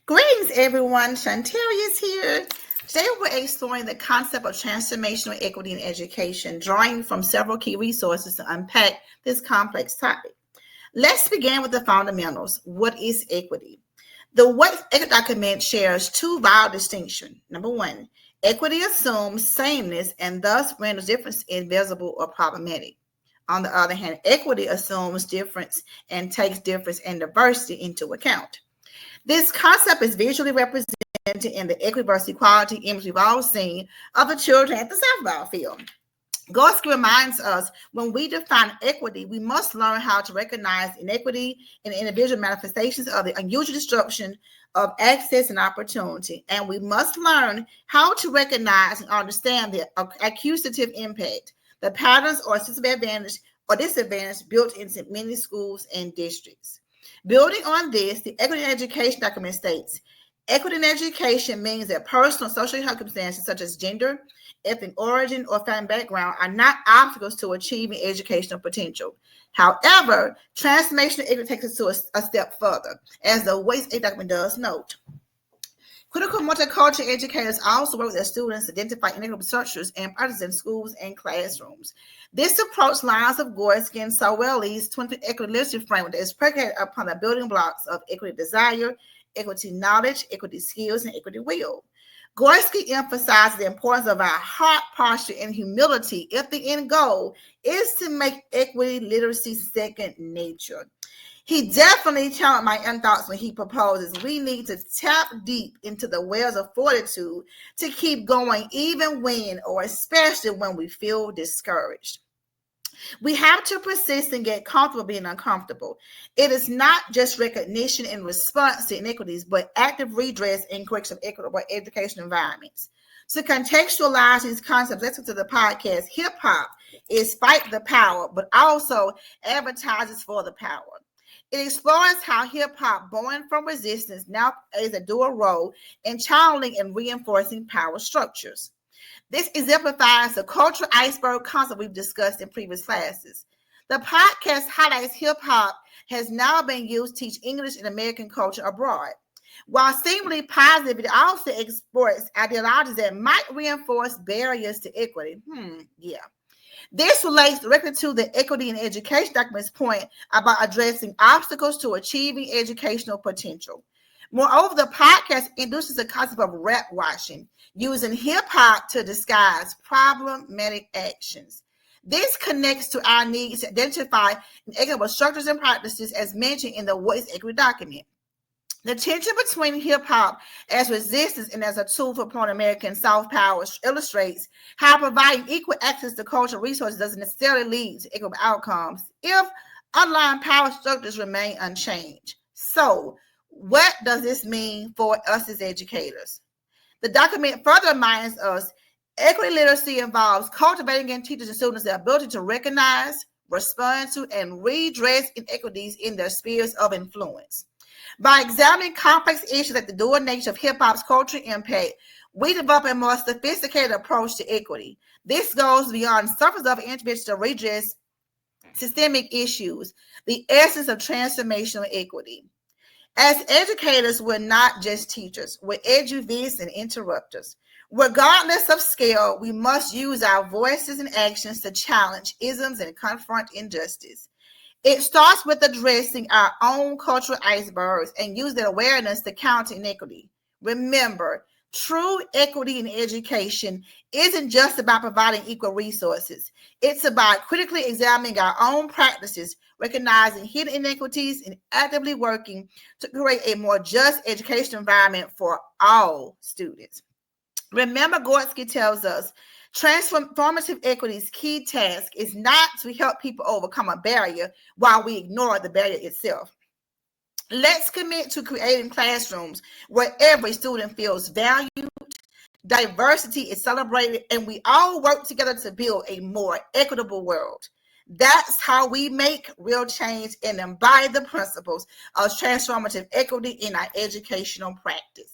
Greetings, everyone. Chanteria is here. Today, we're exploring the concept of transformational equity in education, drawing from several key resources to unpack this complex topic. Let's begin with the fundamentals. What is equity? The What Equity document shares two vital distinctions. Number one, equity assumes sameness and thus renders difference invisible or problematic. On the other hand, equity assumes difference and takes difference and diversity into account. This concept is visually represented in the equity versus equality image we've all seen of the children at the softball field. Gorski reminds us when we define equity, we must learn how to recognize inequity in individual manifestations of the unusual disruption of access and opportunity. And we must learn how to recognize and understand the accusative impact, the patterns or system advantage or disadvantage built into many schools and districts. Building on this, the Equity in Education document states, equity in education means that personal and social circumstances such as gender, ethnic origin, or family background are not obstacles to achieving educational potential. However, transformational equity takes us to a step further, as the Waste Aid document does note. Critical multicultural educators also work with their students to identify inequitable structures and practices in schools and classrooms. This approach lines of Gorski and Sawelli's 20 equity literacy framework that is predicated upon the building blocks of equity desire, equity knowledge, equity skills, and equity will. Gorski emphasizes the importance of our heart posture and humility if the end goal is to make equity literacy second nature. He definitely challenged my own thoughts when he proposes we need to tap deep into the wells of fortitude to keep going even when or especially when we feel discouraged. We have to persist and get comfortable being uncomfortable. It is not just recognition and response to inequities, but active redress and correction of equitable education environments. To contextualize these concepts, let's listen to the podcast. Hip hop is fight the power, but also advertises for the power. It explores how hip hop, born from resistance, now plays a dual role in channeling and reinforcing power structures. This exemplifies the cultural iceberg concept we've discussed in previous classes. The podcast highlights hip hop has now been used to teach English and American culture abroad. While seemingly positive, it also exports ideologies that might reinforce barriers to equity. This relates directly to the Equity in Education document's point about addressing obstacles to achieving educational potential. Moreover, the podcast introduces the concept of rap washing, using hip hop to disguise problematic actions. This connects to our needs to identify inequitable structures and practices as mentioned in the What is Equity document. The tension between hip hop as resistance and as a tool for promoting American soft power illustrates how providing equal access to cultural resources doesn't necessarily lead to equal outcomes if underlying power structures remain unchanged. So, what does this mean for us as educators? The document further reminds us equity literacy involves cultivating in teachers and students the ability to recognize, respond to, and redress inequities in their spheres of influence. By examining complex issues like the dual nature of hip hop's cultural impact, we develop a more sophisticated approach to equity. This goes beyond surface level intervention to redress systemic issues, the essence of transformational equity. As educators, we're not just teachers, we're eduvists and interrupters. Regardless of scale, we must use our voices and actions to challenge isms and confront injustice. It starts with addressing our own cultural icebergs and use that awareness to counter inequity. Remember, true equity in education isn't just about providing equal resources. It's about critically examining our own practices, recognizing hidden inequities, and actively working to create a more just education environment for all students. Remember, Gorski tells us transformative equity's key task is not to help people overcome a barrier while we ignore the barrier itself. Let's commit to creating classrooms where every student feels valued, diversity is celebrated, and we all work together to build a more equitable world. That's how we make real change and embody the principles of transformative equity in our educational practice.